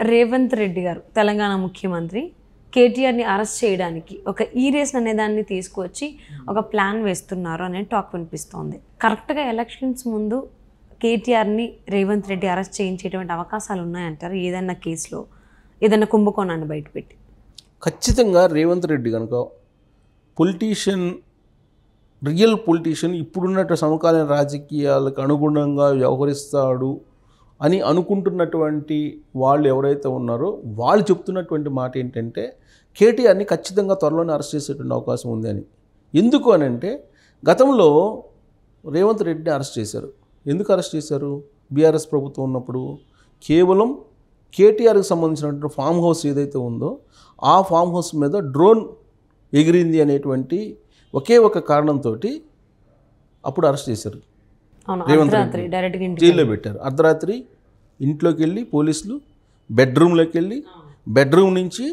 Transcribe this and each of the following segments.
రేవంత్ రెడ్డి గారు తెలంగాణ ముఖ్యమంత్రి కేటీఆర్ని అరెస్ట్ చేయడానికి ఒక రేస్ అనే దాన్ని తీసుకొచ్చి ఒక ప్లాన్ వేస్తున్నారు అనే టాక్ వినిపిస్తోంది. కరెక్ట్గా ఎలక్షన్స్ ముందు కేటీఆర్ని రేవంత్ రెడ్డి అరెస్ట్ చేయించేటువంటి అవకాశాలు ఉన్నాయంటారు ఏదైనా కేసులో, ఏదైనా కుంభకోణాన్ని బయటపెట్టి? ఖచ్చితంగా రేవంత్ రెడ్డి కనుక రియల్ పొలిటీషియన్, ఇప్పుడున్నట్టు సమకాలీన రాజకీయాలకు అనుగుణంగా వ్యవహరిస్తాడు అని అనుకుంటున్నటువంటి వాళ్ళు ఎవరైతే ఉన్నారో వాళ్ళు చెప్తున్నటువంటి మాట ఏంటంటే కేటీఆర్ని ఖచ్చితంగా త్వరలోనే అరెస్ట్ చేసేటువంటి అవకాశం ఉంది అని. ఎందుకు అని అంటే గతంలో రేవంత్ రెడ్డిని అరెస్ట్ చేశారు. ఎందుకు అరెస్ట్ చేశారు? బీఆర్ఎస్ ప్రభుత్వం ఉన్నప్పుడు కేవలం కేటీఆర్కి సంబంధించినటువంటి ఫామ్ హౌస్ ఏదైతే ఉందో ఆ ఫామ్ హౌస్ మీద డ్రోన్ ఎగిరింది అనేటువంటి ఒకే ఒక కారణంతో అప్పుడు అరెస్ట్ చేశారు. రేవంత్ రెడ్డి జైల్లో పెట్టారు. అర్ధరాత్రి ఇంట్లోకి వెళ్ళి పోలీసులు బెడ్రూమ్లోకి వెళ్ళి బెడ్రూమ్ నుంచి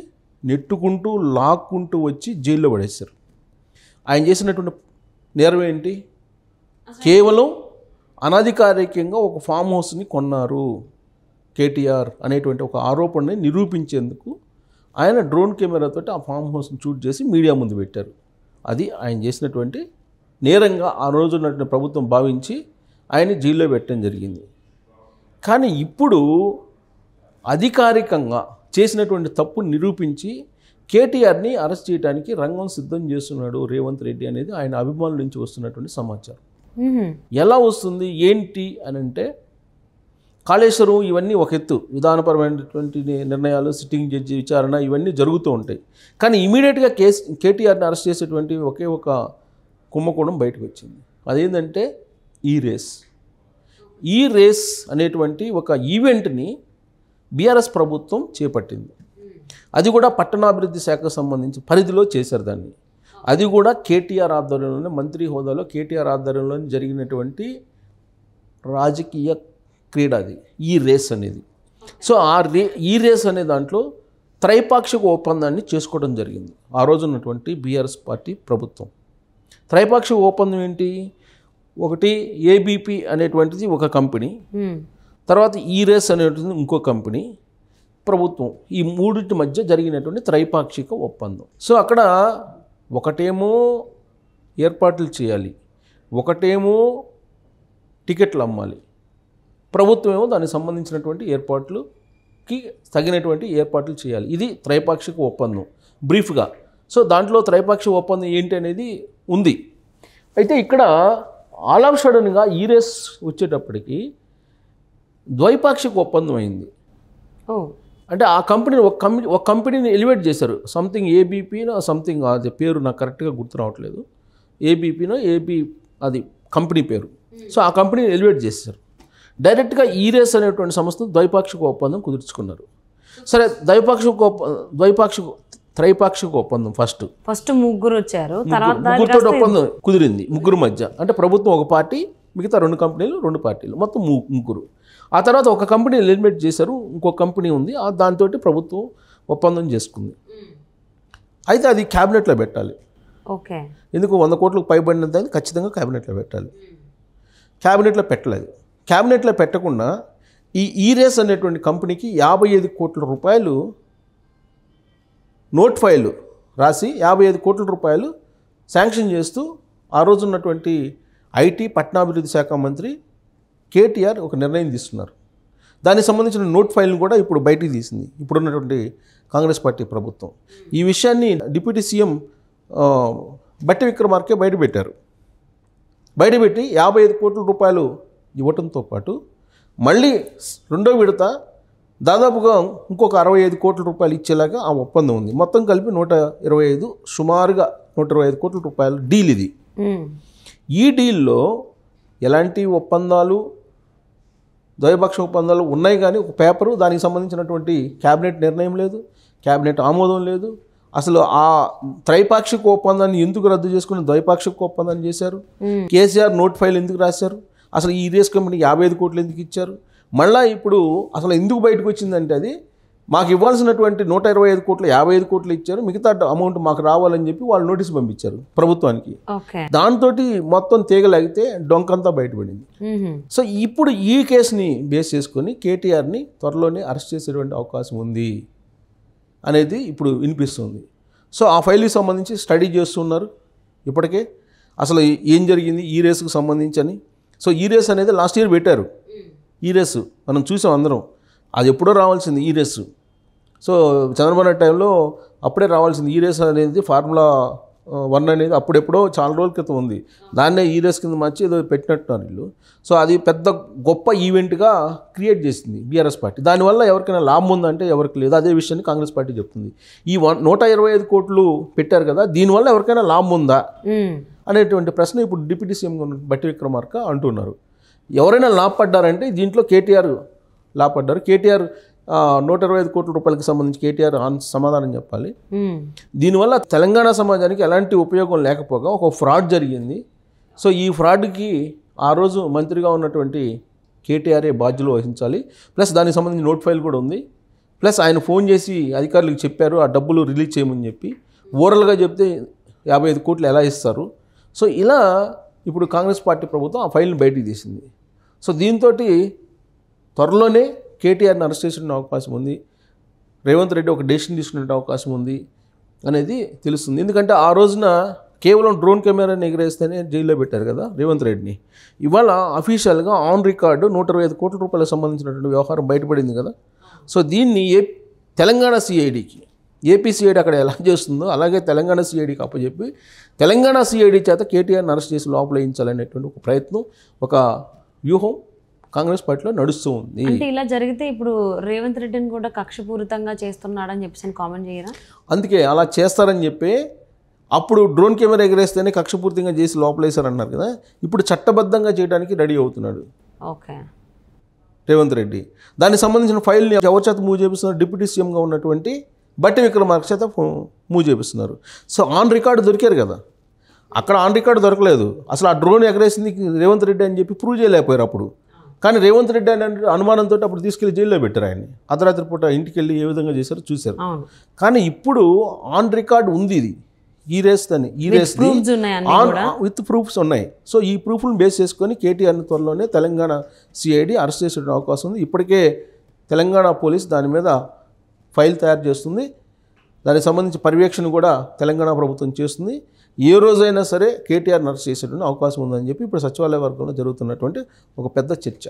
నెట్టుకుంటూ లాక్కుంటూ వచ్చి జైల్లో పడేశారు. ఆయన చేసినటువంటి నేరం ఏంటి? కేవలం అనధికారికంగా ఒక ఫామ్ హౌస్ని కొన్నారు కేటీఆర్ అనేటువంటి ఒక ఆరోపణని నిరూపించేందుకు ఆయన డ్రోన్ కెమెరాతో ఆ ఫామ్ హౌస్ని షూట్ చేసి మీడియా ముందు పెట్టారు. అది ఆయన చేసినటువంటి నేరంగా ఆ రోజు ఉన్నటువంటి ప్రభుత్వం భావించి ఆయన్ని జైల్లో పెట్టడం జరిగింది. కానీ ఇప్పుడు అధికారికంగా చేసినటువంటి తప్పును నిరూపించి కేటీఆర్ని అరెస్ట్ చేయడానికి రంగం సిద్ధం చేస్తున్నాడు రేవంత్ రెడ్డి అనేది ఆయన అభిమానుల నుంచి వస్తున్నటువంటి సమాచారం. ఎలా వస్తుంది ఏంటి అని అంటే కాళేశ్వరం ఇవన్నీ ఒక ఎత్తు, విధానపరమైనటువంటి నిర్ణయాలు, సిట్టింగ్ జడ్జి విచారణ ఇవన్నీ జరుగుతూ ఉంటాయి. కానీ ఇమీడియట్గా కేటీఆర్ని అరెస్ట్ చేసేటువంటి ఒకే ఒక కుంభకోణం బయటకు వచ్చింది. అదేంటంటే ఈ రేస్ అనేటువంటి ఒక ఈవెంట్ని బీఆర్ఎస్ ప్రభుత్వం చేపట్టింది. అది కూడా పట్టణాభివృద్ధి శాఖకు సంబంధించి పరిధిలో చేశారు దాన్ని. అది కూడా కేటీఆర్ ఆధ్వర్యంలోనే, మంత్రి హోదాలో కేటీఆర్ ఆధ్వర్యంలోనే జరిగినటువంటి రాజకీయ క్రీడ అది ఈ రేస్ అనేది. సో ఈ రేస్ అనే దాంట్లో త్రైపాక్షిక ఒప్పందాన్ని చేసుకోవడం జరిగింది ఆ రోజు ఉన్నటువంటి బీఆర్ఎస్ పార్టీ ప్రభుత్వం. త్రైపాక్షిక ఒప్పందం ఏంటి? ఒకటి ఏబీపీ అనేటువంటిది ఒక కంపెనీ, తర్వాత ఈ రేస్ అనేటువంటిది ఇంకో కంపెనీ, ప్రభుత్వం, ఈ మూడింటి మధ్య జరిగినటువంటి త్రైపాక్షిక ఒప్పందం. సో అక్కడ ఒకటేమో ఏర్పాట్లు చేయాలి, ఒకటేమో టికెట్లు అమ్మాలి, ప్రభుత్వం ఏమో దానికి సంబంధించినటువంటి ఏర్పాట్లకి తగినటువంటి ఏర్పాట్లు చేయాలి. ఇది త్రైపాక్షిక ఒప్పందం బ్రీఫ్గా. సో దాంట్లో త్రైపాక్షిక ఒప్పందం ఏంటి అనేది ఉంది. అయితే ఇక్కడ ఆల్ ఆఫ్ సడన్గా ఈ రేస్ వచ్చేటప్పటికి ద్వైపాక్షిక ఒప్పందం అయింది. అంటే ఆ కంపెనీ ఒక కంపెనీని ఎలివేట్ చేశారు. సంథింగ్ ఏబీపీనో సంథింగ్, అది పేరు నాకు కరెక్ట్గా గుర్తు రావట్లేదు, ఏబీపీనో అది కంపెనీ పేరు. సో ఆ కంపెనీని ఎలివేట్ చేశారు. డైరెక్ట్గా ఈ రేస్ అనేటువంటి సంస్థ ద్వైపాక్షిక ఒప్పందం కుదుర్చుకున్నారు. సరే, త్రైపాక్షిక ఒప్పందం ఫస్ట్ ముగ్గురు వచ్చారు, ముగ్గురుతో ఒప్పందం కుదిరింది ముగ్గురు మధ్య. అంటే ప్రభుత్వం ఒక పార్టీ, మిగతా రెండు కంపెనీలు, రెండు పార్టీలు, మొత్తం ముగ్గురు. ఆ తర్వాత ఒక కంపెనీ ఎలిమినేట్ చేశారు, ఇంకో కంపెనీ ఉంది, దాంతో ప్రభుత్వం ఒప్పందం చేసుకుంది. అయితే అది క్యాబినెట్లో పెట్టాలి. ఓకే, ఎందుకు 100 కోట్లకు పైబడినంత ఖచ్చితంగా క్యాబినెట్లో పెట్టాలి. క్యాబినెట్లో పెట్టలేదు. క్యాబినెట్లో పెట్టకుండా ఈ రేస్ అనేటువంటి కంపెనీకి 55 కోట్ల రూపాయలు నోట్ ఫైల్ రాసి 55 కోట్ల రూపాయలు శాంక్షన్ చేస్తూ ఆ రోజు ఉన్నటువంటి ఐటీ పట్టణాభివృద్ధి శాఖ మంత్రి కేటీఆర్ ఒక నిర్ణయం తీసుకున్నారు. దానికి సంబంధించిన నోట్ ఫైల్ని కూడా ఇప్పుడు బయటికి తీసింది ఇప్పుడున్నటువంటి కాంగ్రెస్ పార్టీ ప్రభుత్వం. ఈ విషయాన్ని డిప్యూటీ సీఎం బట్టి విక్రమార్కే బయటపెట్టారు. బయటపెట్టి 55 కోట్ల రూపాయలు ఇవ్వటంతో పాటు మళ్ళీ రెండో విడత దాదాపుగా ఇంకొక 65 కోట్ల రూపాయలు ఇచ్చేలాగా ఆ ఒప్పందం ఉంది. మొత్తం కలిపి 125, సుమారుగా 125 కోట్ల రూపాయల డీల్ ఇది. ఈ డీల్లో ఎలాంటి ఒప్పందాలు, ద్వైపాక్షిక ఒప్పందాలు ఉన్నాయి కానీ ఒక పేపరు, దానికి సంబంధించినటువంటి క్యాబినెట్ నిర్ణయం లేదు, క్యాబినెట్ ఆమోదం లేదు. అసలు ఆ త్రైపాక్షిక ఒప్పందాన్ని ఎందుకు రద్దు చేసుకుని ద్వైపాక్షిక ఒప్పందాన్ని చేశారు? కేసీఆర్ నోట్ ఫైల్ ఎందుకు రాశారు? అసలు ఈ రేస్ కంపెనీకి 55 కోట్లు ఎందుకు ఇచ్చారు? మళ్ళీ ఇప్పుడు అసలు ఎందుకు బయటకు వచ్చిందంటే అది మాకు ఇవ్వాల్సినటువంటి 125 కోట్లు 55 కోట్లు ఇచ్చారు, మిగతా అమౌంట్ మాకు రావాలని చెప్పి వాళ్ళు నోటీస్ పంపించారు ప్రభుత్వానికి. దాంతో మొత్తం తీగలాగితే డొంకంతా బయటపడింది. సో ఇప్పుడు ఈ కేసుని బేస్ చేసుకొని కేటీఆర్ని త్వరలోనే అరెస్ట్ చేసేటువంటి అవకాశం ఉంది అనేది ఇప్పుడు వినిపిస్తుంది. సో ఆ ఫైల్కి సంబంధించి స్టడీ చేస్తున్నారు ఇప్పటికే, అసలు ఏం జరిగింది ఈ రేసుకు సంబంధించి అని. సో ఈ రేస్ అనేది లాస్ట్ ఇయర్ పెట్టారు. ఈ రేసు మనం చూసాం అందరం, అది ఎప్పుడో రావాల్సింది ఈ రేసు. సో చంద్రబాబు నాయుడు టైంలో అప్పుడే రావాల్సింది ఈ రేస్ అనేది, ఫార్ములా 1 అనేది అప్పుడెప్పుడో చాలా రోజుల క్రితం ఉంది. దాన్నే ఈ రేస్ కింద మార్చి ఏదో పెట్టినట్టున్నారు వీళ్ళు. సో అది పెద్ద గొప్ప ఈవెంట్గా క్రియేట్ చేసింది బీఆర్ఎస్ పార్టీ. దానివల్ల ఎవరికైనా లాభం ఉందంటే ఎవరికి లేదు. అదే విషయాన్ని కాంగ్రెస్ పార్టీ చెప్తుంది. ఈ 125 కోట్లు పెట్టారు కదా, దీనివల్ల ఎవరికైనా లాభం ఉందా అనేటువంటి ప్రశ్న ఇప్పుడు డిప్యూటీ సీఎం బట్టి విక్రమార్క అంటున్నారు. ఎవరైనా లాభపడ్డారంటే దీంట్లో కేటీఆర్ లాభపడ్డారు. కేటీఆర్ 125 కోట్ల రూపాయలకు సంబంధించి కేటీఆర్ సమాధానం చెప్పాలి. దీనివల్ల తెలంగాణ సమాజానికి ఎలాంటి ఉపయోగం లేకపోగా ఒక ఫ్రాడ్ జరిగింది. సో ఈ ఫ్రాడ్కి ఆ రోజు మంత్రిగా ఉన్నటువంటి కేటీఆర్ఏ బాధ్యులు వహించాలి. ప్లస్ దానికి సంబంధించి నోట్ ఫైల్ కూడా ఉంది. ప్లస్ ఆయన ఫోన్ చేసి అధికారులకు చెప్పారు ఆ డబ్బులు రిలీజ్ చేయమని చెప్పి. ఓరల్గా చెప్తే 55 కోట్లు ఎలా ఇస్తారు. సో ఇలా ఇప్పుడు కాంగ్రెస్ పార్టీ ప్రభుత్వం ఆ ఫైల్ని బయటికి తీసింది. సో దీంతో త్వరలోనే కేటీఆర్ని అరెస్ట్ చేసే అవకాశం ఉంది, రేవంత్ రెడ్డి ఒక డెసిషన్ తీసుకునే అవకాశం ఉంది అనేది తెలుస్తుంది. ఎందుకంటే ఆ రోజున కేవలం డ్రోన్ కెమెరాని ఎగిరేస్తేనే జైల్లో పెట్టారు కదా రేవంత్ రెడ్డిని. ఇవాళ అఫీషియల్గా ఆన్ రికార్డు 125 కోట్ల రూపాయలకు సంబంధించినటువంటి వ్యవహారం బయటపడింది కదా. సో దీన్ని తెలంగాణ సిఐడికి, ఏపీ సిఐడి అక్కడ ఎలా చేస్తుందో అలాగే తెలంగాణ సిఐడికి అప్పచెప్పి తెలంగాణ సిఐడి చేత కేటీఆర్ని అరెస్ట్ చేసి లోపల వేయించాలనేటువంటి ఒక ప్రయత్నం, ఒక వ్యూహం కాంగ్రెస్ పార్టీలో నడుస్తూ ఉంది. అంటే ఇలా జరిగితే ఇప్పుడు రేవంత్ రెడ్డిని కూడా కక్షపూరితంగా చేస్తున్నాడని చెప్పేసి కామెంట్ చేయరా? అందుకే అలా చేస్తారని చెప్పి అప్పుడు డ్రోన్ కెమెరా ఎగరేస్తేనే కక్షపూరితంగా చేసి లోపలేశారన్నారు కదా, ఇప్పుడు చట్టబద్ధంగా చేయడానికి రెడీ అవుతున్నాడు ఓకే రేవంత్ రెడ్డి. దానికి సంబంధించిన ఫైల్ని ఎవరి చేత మూవ్ చేపిస్తున్నారు? డిప్యూటీ సీఎంగా ఉన్నటువంటి బట్టి విక్రమార్క చేత మూవ్ చేపిస్తున్నారు. సో ఆన్ రికార్డు దొరికారు కదా, అక్కడ ఆన్ రికార్డు దొరకలేదు. అసలు ఆ డ్రోన్ ఎగరేసింది రేవంత్ రెడ్డి అని చెప్పి ప్రూవ్ చేయలేకపోయారు అప్పుడు. కానీ రేవంత్ రెడ్డి అనే అనుమానంతో అప్పుడు తీసుకెళ్లి జైల్లో పెట్టారు ఆయన్ని. అర్ధరాత్రి పూట ఇంటికి వెళ్ళి ఏ విధంగా చేశారో చూశారు. కానీ ఇప్పుడు ఆన్ రికార్డు ఉంది ఇది, ఈ రేస్ అని, ఈ రేస్ విత్ ప్రూఫ్స్ ఉన్నాయి. సో ఈ ప్రూఫ్లను బేస్ చేసుకొని కేటీఆర్ని త్వరలోనే తెలంగాణ సిఐడి అరెస్ట్ చేసే అవకాశం ఉంది. ఇప్పటికే తెలంగాణ పోలీస్ దాని మీద ఫైల్ తయారు చేస్తుంది. దానికి సంబంధించి పర్యవేక్షణ కూడా తెలంగాణ ప్రభుత్వం చేస్తుంది. ఏ రోజైనా సరే కేటీఆర్ని అరెస్ట్ చేసేటువంటి అవకాశం ఉందని చెప్పి ఇప్పుడు సచివాలయ వర్గంలో జరుగుతున్నటువంటి ఒక పెద్ద చర్చ.